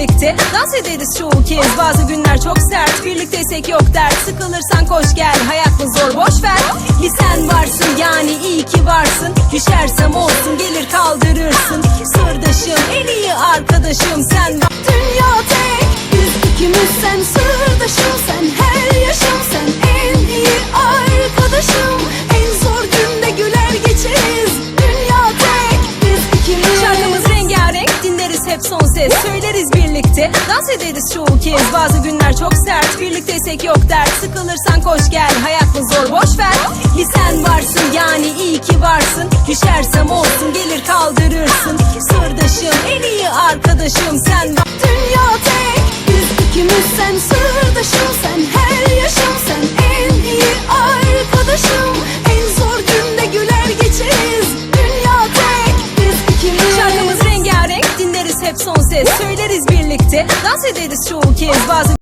birlikte dans ederiz çoğu kez. Bazı günler çok sert, birlikteysek yok dert. Sıkılırsan koş gel, hayat mı zor boş ver. Bir sen varsın yani iyi ki varsın. Düşersem olsun gelir kaldırırsın. Sırdaşım, en iyi arkadaşım sen. Dünya tek, biz ikimiz, sen sırdaşım, sen her yaşım, sen en iyi arkadaşım. En zor günde güler geçeriz. Dünya tek, biz ikimiz. Şarkımız rengarenk, dinleriz hep son ses. Söyleriz birlikte, dans ederiz çoğu kez. Bazı günler çok sert, birlikteysek yok dert. Sıkılırsan koş gel, hayat mı zor boş ver. Bir sen varsın yani iyi ki varsın. Düşersem olsun gelir kaldırırsın. Sırdaşım, en iyi arkadaşım sen. Dünya tek, biz ikimiz, sen sırdaşım, sen her yaşım, sen en iyi arkadaşım. En zor günde güler geçeriz. Dünya tek, biz ikimiz. Şarkımız rengarenk, dinleriz hep son ses. Söyleriz birlikte, dans ederiz çoğu kez. Bazı